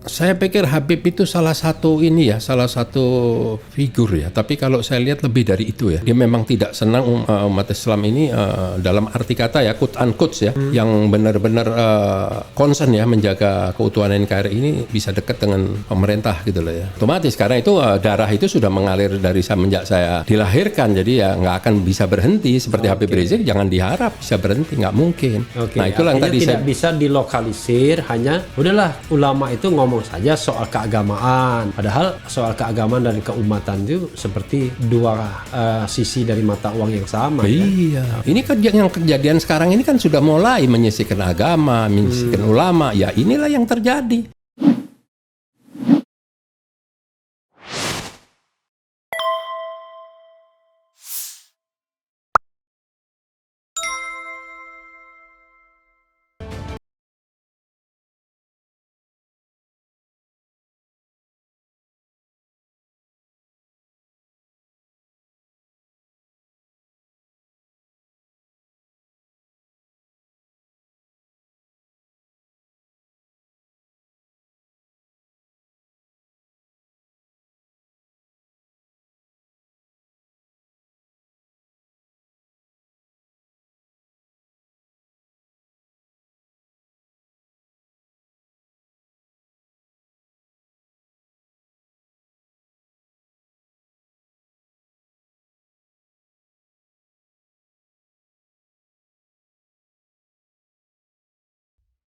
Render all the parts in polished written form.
Saya pikir Habib itu salah satu salah satu figur ya. Tapi kalau saya lihat lebih dari itu ya. Dia memang tidak senang umat Islam ini dalam arti kata ya, quote unquote ya, yang benar-benar concern ya menjaga keutuhan NKRI ini bisa dekat dengan pemerintah gitu loh ya. Otomatis karena itu darah itu sudah mengalir dari semenjak saya dilahirkan. Jadi ya nggak akan bisa berhenti seperti Habib Rizik. Jangan diharap bisa berhenti, nggak mungkin. Nah itulah yang tadi tidak bisa dilokalisir, hanya udahlah ulama itu ngomong saja soal keagamaan. Padahal soal keagamaan dan keumatan itu seperti dua sisi dari mata uang yang sama. Iya. Ini kan yang kejadian sekarang ini kan sudah mulai menyisihkan agama, menyisihkan ulama. Ya inilah yang terjadi.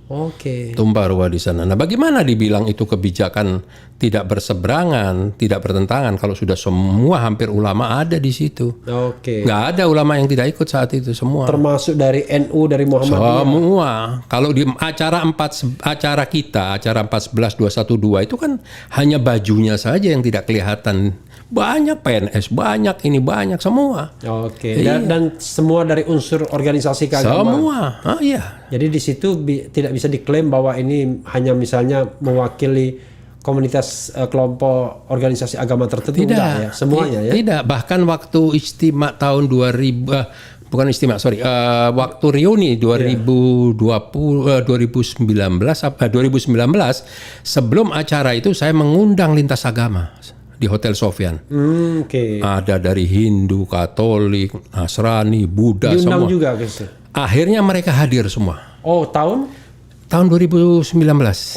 Oke. Tumpah ruah di sana. Nah, bagaimana dibilang itu kebijakan tidak berseberangan, tidak bertentangan kalau sudah semua hampir ulama ada di situ? Oke. Nggak ada ulama yang tidak ikut saat itu semua. Termasuk dari NU, dari Muhammadiyah. Semua. Kalau di acara kita, acara 14.212 itu kan hanya bajunya saja yang tidak kelihatan. Banyak PNS, banyak semua. Oke. Dan semua dari unsur organisasi keagamaan. Semua. Iya. Jadi di situ tidak bisa diklaim bahwa ini hanya misalnya mewakili komunitas kelompok organisasi agama tertentu. Tidak ya, semuanya ya. Tidak. Bahkan waktu istimewa tahun 2000 bukan istimewa, waktu reuni 2019 sebelum acara itu saya mengundang lintas agama di Hotel Sofyan. Ada dari Hindu, Katolik, Nasrani, Buddha, diundang semua. juga guys. Akhirnya mereka hadir semua. Oh, tahun 2019.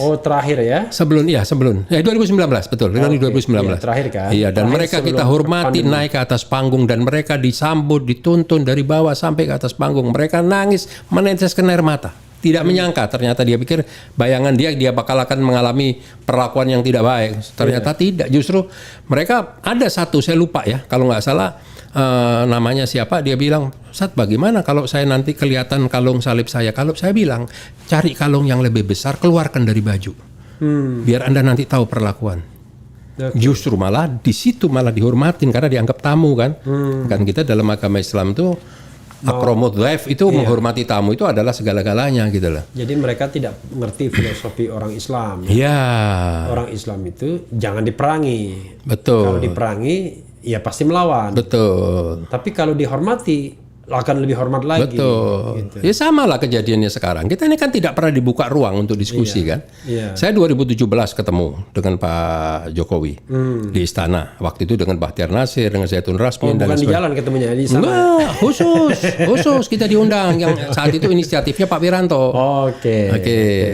Oh, terakhir ya? Sebelum. 2019 betul. Dengan 2019. Iya, terakhir kan? Iya, dan terakhir mereka kita hormati pandemi. naik ke atas panggung dan mereka disambut, dituntun dari bawah sampai ke atas panggung. Mereka nangis, meneteskan air mata. Tidak menyangka, ternyata dia pikir bayangan dia bakal akan mengalami perlakuan yang tidak baik. Ternyata tidak, justru mereka ada satu, saya lupa ya, kalau nggak salah namanya siapa, dia bilang, Ustaz bagaimana kalau saya nanti kelihatan kalung salib saya? Kalau saya bilang, cari kalung yang lebih besar, keluarkan dari baju. Biar Anda nanti tahu perlakuan. Justru malah di situ malah dihormatin karena dianggap tamu kan. Kan kita dalam agama Islam itu akromud dhaif itu menghormati tamu itu adalah segala-galanya gitu loh. Jadi mereka tidak mengerti filosofi orang Islam. Iya. Orang Islam itu jangan diperangi. Betul. Kalau diperangi ya pasti melawan. Betul. Tapi kalau dihormati akan lebih hormat lagi. Betul. Gitu. Ya sama lah kejadiannya sekarang. Kita ini kan tidak pernah dibuka ruang untuk diskusi kan. Iya. Saya 2017 ketemu dengan Pak Jokowi di istana. Waktu itu dengan Bahtiar Nasir, dengan Zaitun Rasmin dan bukan di jalan ketemunya di sana. Enggak, khusus kita diundang. Yang saat itu inisiatifnya Pak Wiranto. Oke.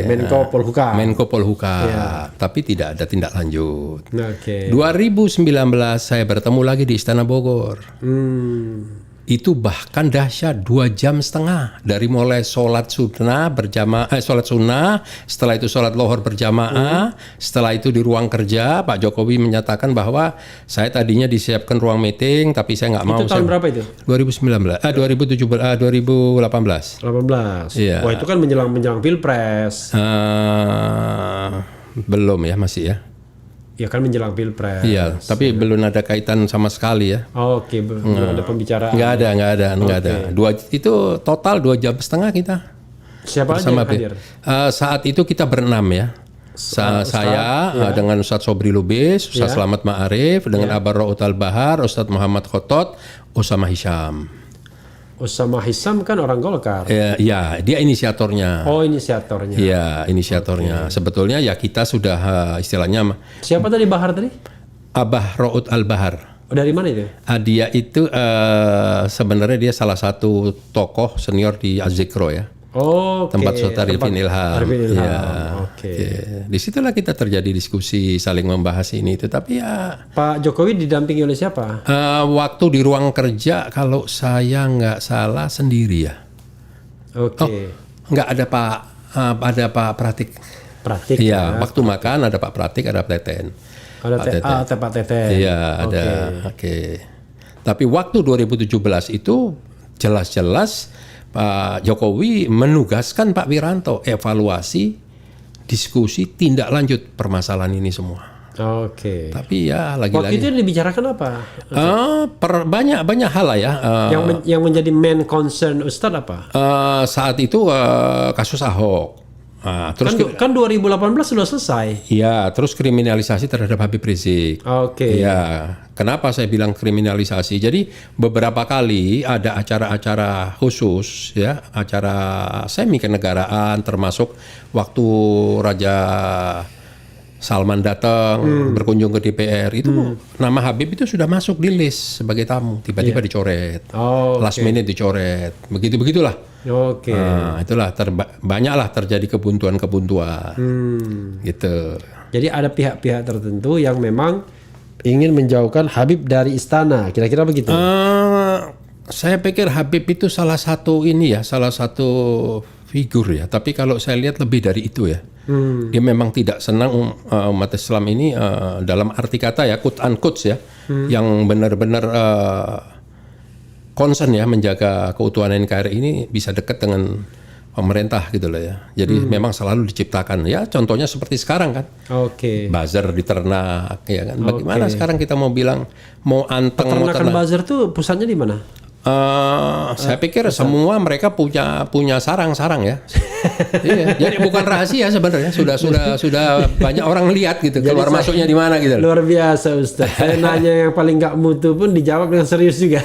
Menko Polhukam. Menko Polhukam. Tapi tidak ada tindak lanjut. Oke. 2019 saya bertemu lagi di Istana Bogor. Itu bahkan dahsyat 2,5 jam dari mulai sholat sunnah sholat sunnah, setelah itu sholat lohor berjamaah, setelah itu di ruang kerja Pak Jokowi menyatakan bahwa saya tadinya disiapkan ruang meeting tapi saya nggak mau. Itu tahun berapa itu? 2018. 18. Iya. Wah itu kan menjelang pilpres. Belum ya, masih ya. Ya kan menjelang pilpres. Iya, tapi belum ada kaitan sama sekali ya. Oke, belum ada pembicaraan. Nggak ada. Itu total 2,5 jam kita. Siapa aja yang hadir? Saat itu kita berenam ya. Saya dengan Ustadz Sobri Lubis, Ustadz Slamet Ma'arif, dengan Abar Ra'ut Al-Bahar, Ustadz Muhammad Khotot, Usama Hisham. Usama Hisam kan orang Golkar. Ya, dia inisiatornya. Oh, inisiatornya. Iya, inisiatornya. Sebetulnya ya kita sudah istilahnya Siapa tadi Bahar tadi? Abah Ro'ud Al-Bahar. Oh, dari mana itu? Dia itu sebenarnya dia salah satu tokoh senior di Az-Zikro ya. Oh, Tempat Sultan Arifin Ilham. Arifin Ilham. Ya, Oke. disitulah kita terjadi diskusi saling membahas ini itu. Tapi ya Pak Jokowi didampingi oleh siapa? waktu di ruang kerja kalau saya nggak salah sendiri ya. Oke. Nggak ada Pak Pratik. Pratik. Iya, waktu makan ada Pak Pratik, ada Teten. Ada Pak Teten. Iya, ada. Oke. Tapi waktu 2017 itu jelas-jelas Pak Jokowi menugaskan Pak Wiranto evaluasi, diskusi, tindak lanjut permasalahan ini semua. Oke. Tapi ya Waktu lagi-lagi itu dibicarakan apa? banyak hal lah ya. Yang menjadi main concern Ustadz apa? Saat itu kasus Ahok. Terus Kan 2018 sudah selesai. ya, terus kriminalisasi terhadap Habib Rizik. Oke. Ya, kenapa saya bilang kriminalisasi? Jadi beberapa kali ada acara-acara khusus, ya, acara semi kenegaraan, termasuk waktu Raja Salman datang berkunjung ke DPR itu nama Habib itu sudah masuk di list sebagai tamu, tiba-tiba dicoret, last minute dicoret, begitulah. Oke. Nah, itulah banyaklah terjadi kebuntuan, gitu. Jadi ada pihak-pihak tertentu yang memang ingin menjauhkan Habib dari istana, kira-kira begitu. Saya pikir Habib itu salah satu figur ya. Tapi kalau saya lihat lebih dari itu ya. Dia memang tidak senang umat Islam ini dalam arti kata ya, quote unquote ya, yang benar-benar concern ya menjaga keutuhan NKRI ini bisa dekat dengan pemerintah gitu loh ya. Jadi memang selalu diciptakan ya. Contohnya seperti sekarang kan. Oke. Buzzer di ternak ya kan. Bagaimana sekarang kita mau bilang mau anteng mau Peternakan buzzer tuh pusatnya di mana? Saya pikir semua mereka punya sarang-sarang ya. Iya, jadi bukan rahasia sebenarnya. Sudah banyak orang lihat gitu keluar masuknya di mana gitu. Luar biasa Ustaz. Saya nanya yang paling nggak mutu pun dijawab dengan serius juga.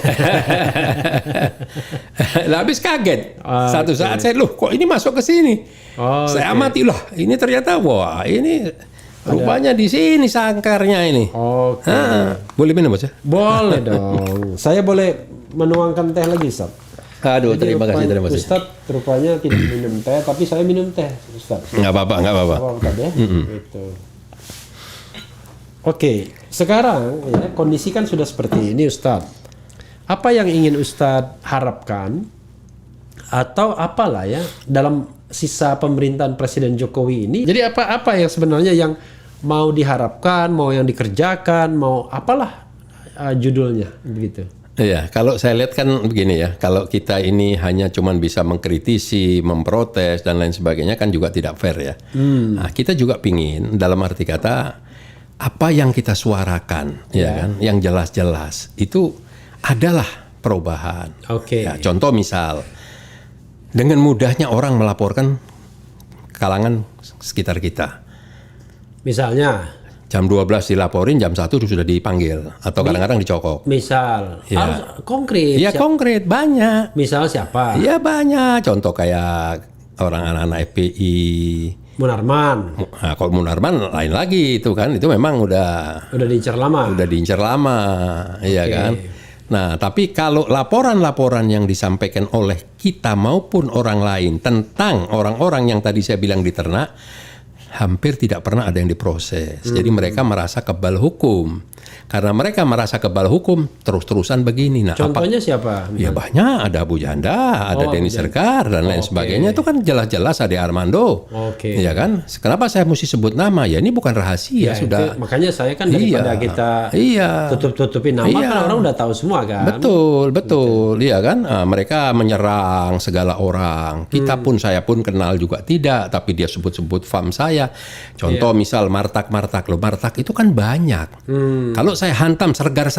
Lah habis kaget. Satu saat saya kok ini masuk ke sini. Saya amati ini ternyata ini rupanya di sini sangkarnya ini. Oke. Boleh minum Mas ya? Boleh dong. Saya boleh menuangkan teh lagi Ustaz. Aduh, terima kasih. Ustaz rupanya tidak minum teh, tapi saya minum teh Ustaz. Nggak apa-apa. Ya? Gitu. Oke, sekarang ya, kondisi kan sudah seperti ini Ustaz. Apa yang ingin Ustaz harapkan atau apalah ya dalam sisa pemerintahan Presiden Jokowi ini? Jadi apa yang sebenarnya yang mau diharapkan, mau yang dikerjakan, mau apalah judulnya begitu? Iya, kalau saya lihat kan begini ya, kalau kita ini hanya cuman bisa mengkritisi, memprotes dan lain sebagainya kan juga tidak fair ya. Nah, kita juga pingin dalam arti kata apa yang kita suarakan, ya kan, yang jelas-jelas itu adalah perubahan. Oke. Ya, contoh misal, dengan mudahnya orang melaporkan kalangan sekitar kita. Misalnya. Jam 12 dilaporin, jam 1 sudah dipanggil atau kadang-kadang dicokok. Misal, Ya. harus konkret. Iya konkret, banyak. Misal siapa? Iya banyak. Contoh kayak orang anak-anak FPI. Munarman. Nah, kalau Munarman lain lagi itu kan, itu memang udah diincar lama. Iya kan. Nah, tapi kalau laporan-laporan yang disampaikan oleh kita maupun orang lain tentang orang-orang yang tadi saya bilang di ternak, hampir tidak pernah ada yang diproses. Jadi mereka merasa kebal hukum. Karena mereka merasa kebal hukum, terus-terusan begini. Nah, contohnya siapa? Ya banyak, ada Abu Janda, ada Denny Sergar dan lain sebagainya. Itu kan jelas-jelas ada Armando. Iya kan? Kenapa saya mesti sebut nama? Ya ini bukan rahasia, sudah. Itu, makanya saya kan daripada kita tutup-tutupin nama kan orang udah tahu semua kan. Betul. Iya kan? Nah, mereka menyerang segala orang. Kita pun, saya pun kenal juga tidak, tapi dia sebut-sebut fam saya. Contoh misal Martak loh, Martak itu kan banyak. Kalau saya hantam sergar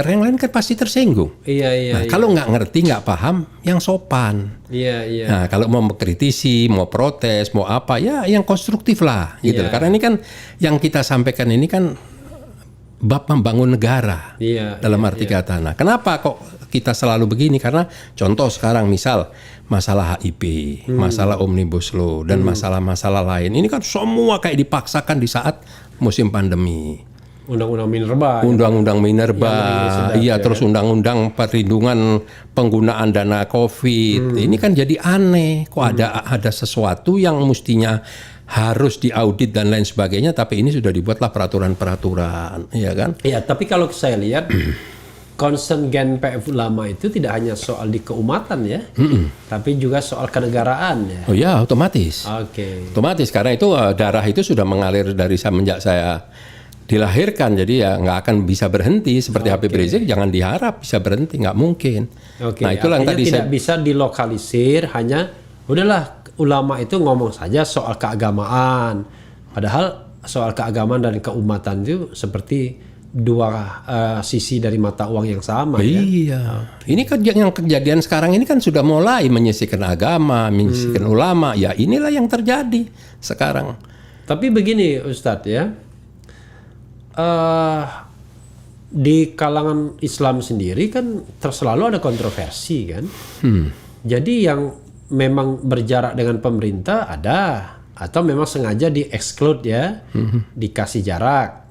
yang lain kan pasti tersinggung. Nah, kalau nggak ngerti, nggak paham, yang sopan. Nah, kalau mau mengkritisi, mau protes, mau apa, ya yang konstruktif lah, gitu. Karena ini kan yang kita sampaikan ini kan bab membangun negara dalam arti kata. Nah, kenapa kok kita selalu begini? Karena contoh sekarang misal masalah HIP, masalah Omnibus Law dan masalah-masalah lain. Ini kan semua kayak dipaksakan di saat musim pandemi. Undang-undang Minerba. Undang-undang Minerba, iya, terus undang-undang perlindungan penggunaan dana COVID. Ini kan jadi aneh. Kok ada sesuatu yang mestinya harus diaudit dan lain sebagainya, tapi ini sudah dibuatlah peraturan-peraturan, ya kan? Iya, tapi kalau saya lihat concern GenPF Ulama itu tidak hanya soal di keumatan ya, tapi juga soal kenegaraan ya. Oh ya, otomatis. Oke. Otomatis karena itu darah itu sudah mengalir dari semenjak saya dilahirkan, jadi ya nggak akan bisa berhenti seperti Habib Rizik. Jangan diharap bisa berhenti, nggak mungkin. Oke, Nah itulah yang tadi tidak bisa dilokalisir, hanya udahlah ulama itu ngomong saja soal keagamaan. Padahal soal keagamaan dan keumatan itu seperti dua sisi dari mata uang yang sama. Iya. Ini kan yang kejadian sekarang ini kan sudah mulai menyisihkan agama, menyisihkan ulama. Ya inilah yang terjadi sekarang. Tapi begini Ustadz ya, di kalangan Islam sendiri kan selalu ada kontroversi kan. Jadi yang memang berjarak dengan pemerintah ada, atau memang sengaja di-exclude ya, dikasih jarak.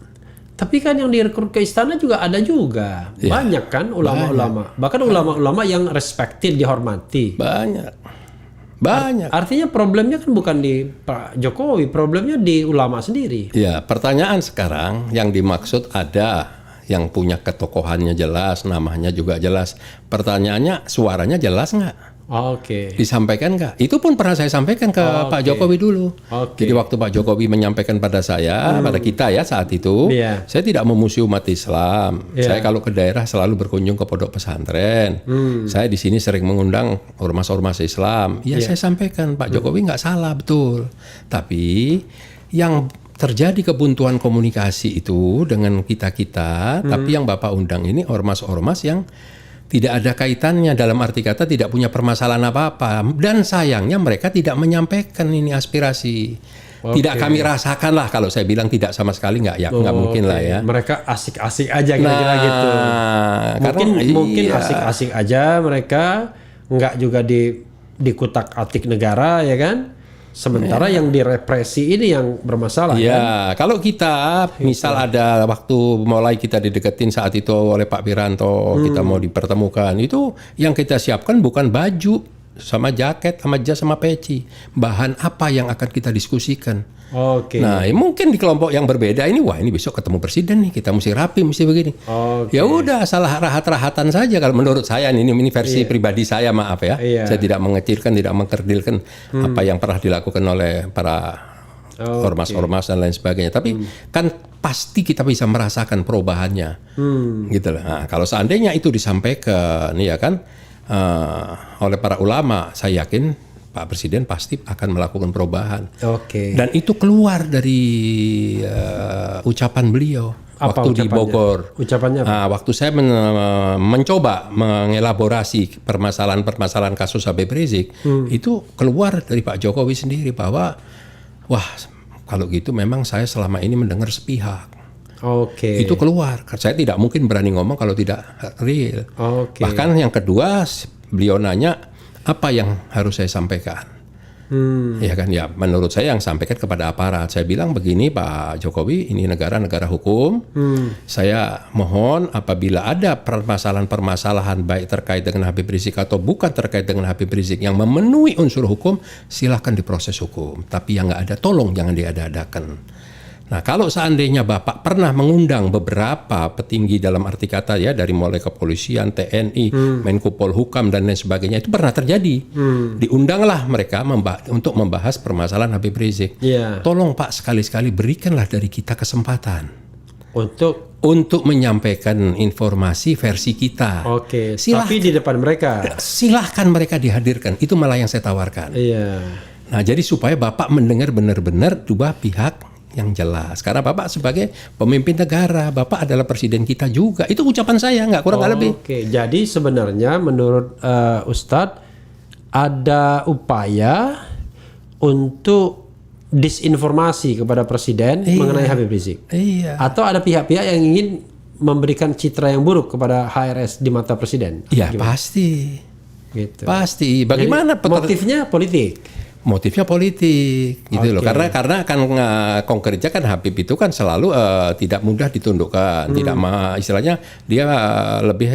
Tapi kan yang direkrut ke istana juga ada juga. Banyak kan ulama-ulama. Bahkan ulama-ulama yang respected, dihormati. Banyak. Artinya problemnya kan bukan di Pak Jokowi, problemnya di ulama sendiri. Ya, pertanyaan sekarang yang dimaksud ada yang punya ketokohannya jelas, namanya juga jelas. Pertanyaannya suaranya jelas nggak? Oke. Disampaikan nggak? Itu pun pernah saya sampaikan ke Pak Jokowi dulu. Jadi waktu Pak Jokowi menyampaikan pada saya, pada kita ya saat itu, saya tidak memusuhi umat Islam. Saya kalau ke daerah selalu berkunjung ke pondok pesantren. Saya di sini sering mengundang ormas-ormas Islam. Ya saya sampaikan Pak Jokowi nggak salah, betul. Tapi yang terjadi kebuntuan komunikasi itu dengan kita-kita, tapi yang Bapak undang ini ormas-ormas yang tidak ada kaitannya, dalam arti kata tidak punya permasalahan apa-apa. Dan sayangnya mereka tidak menyampaikan ini aspirasi. Tidak kami rasakan lah, kalau saya bilang tidak sama sekali nggak mungkin lah ya. Mereka asik-asik aja kira-kira gitu. Mungkin asik-asik aja mereka, nggak juga dikutak-atik negara ya kan. Sementara yang direpresi ini yang bermasalah ya, kan? Kalau kita misal ada waktu mulai kita dideketin saat itu oleh Pak Wiranto, kita mau dipertemukan, itu yang kita siapkan bukan baju sama jaket sama jas sama peci. Bahan apa yang akan kita diskusikan. Nah, mungkin di kelompok yang berbeda ini, wah ini besok ketemu presiden nih, kita mesti rapi, mesti begini. Ya udah, salah rahat-rahatan saja kalau menurut saya. Ini versi pribadi saya, maaf ya. Saya tidak mengecilkan, tidak mengkerdilkan apa yang pernah dilakukan oleh para ormas-ormas dan lain sebagainya. Tapi kan pasti kita bisa merasakan perubahannya, gitu lah. Nah, kalau seandainya itu disampaikan, ya kan, oleh para ulama, saya yakin Pak Presiden pasti akan melakukan perubahan. Dan itu keluar dari ucapan beliau waktu di Bogor. Ucapannya apa? Waktu saya mencoba mengelaborasi permasalahan kasus Habib Rizik, itu keluar dari Pak Jokowi sendiri bahwa wah kalau gitu memang saya selama ini mendengar sepihak. Itu keluar. Saya tidak mungkin berani ngomong kalau tidak real. Bahkan yang kedua, beliau nanya apa yang harus saya sampaikan. Ya kan, ya menurut saya yang sampaikan kepada aparat. Saya bilang begini, Pak Jokowi, ini negara hukum. Saya mohon apabila ada permasalahan baik terkait dengan Habib Rizik atau bukan terkait dengan Habib Rizik yang memenuhi unsur hukum, silahkan diproses hukum. Tapi yang nggak ada, tolong jangan diada-adakan. Nah, kalau seandainya Bapak pernah mengundang beberapa petinggi dalam arti kata ya, dari mulai kepolisian, TNI, Menko Polhukam dan lain sebagainya, itu pernah terjadi. Diundanglah mereka untuk membahas permasalahan Habib Rizik. Tolong Pak, sekali-sekali berikanlah dari kita kesempatan untuk menyampaikan informasi versi kita. Tapi di depan mereka. Silahkan mereka dihadirkan. Itu malah yang saya tawarkan. Nah, jadi supaya Bapak mendengar benar-benar dua pihak yang jelas. Karena Bapak sebagai pemimpin negara, Bapak adalah presiden kita juga. Itu ucapan saya, nggak kurang nggak lebih. Jadi sebenarnya menurut Ustadz ada upaya untuk disinformasi kepada presiden mengenai Habib Rizik. Atau ada pihak-pihak yang ingin memberikan citra yang buruk kepada HRS di mata presiden. Ya pasti, Gitu. pasti. Bagaimana Jadi, motifnya politik. Motifnya politik gitu loh, karena kan konkretnya kan Habib itu kan selalu tidak mudah ditundukkan, tidak istilahnya dia lebih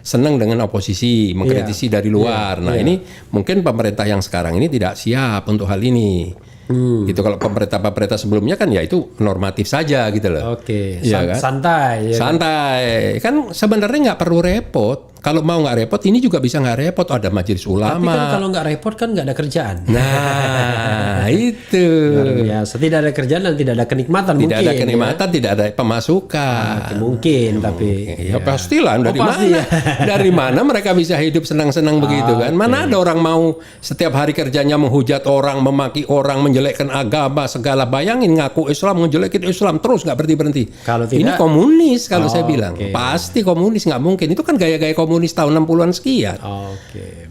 senang dengan oposisi, mengkritisi dari luar. Nah ini mungkin pemerintah yang sekarang ini tidak siap untuk hal ini. Gitu, kalau pemerintah sebelumnya kan ya itu normatif saja gitu loh. Oke, Iya kan? santai. Ya. Santai, kan sebenarnya nggak perlu repot. Kalau mau nggak repot, ini juga bisa nggak repot. Ada majelis Tapi ulama. kan kalau nggak repot kan nggak ada kerjaan. Nah, itu. Luar biasa. Tidak ada kerjaan dan tidak ada kenikmatan. Tidak mungkin, ada kenikmatan, tidak ada pemasukan. Mungkin, tapi Ya pastilah dari pasti mana? Dari mana mereka bisa hidup senang-senang begitu kan? Mana ada orang mau setiap hari kerjanya menghujat orang, memaki orang, menjelekkan agama segala. Bayangin ngaku Islam, menjelekin Islam terus nggak berhenti-berhenti. Kalau Ini tidak- komunis kalau saya bilang. Oke. Pasti komunis, nggak mungkin. Itu kan gaya-gaya komunis tahun 60-an sekian. Oke.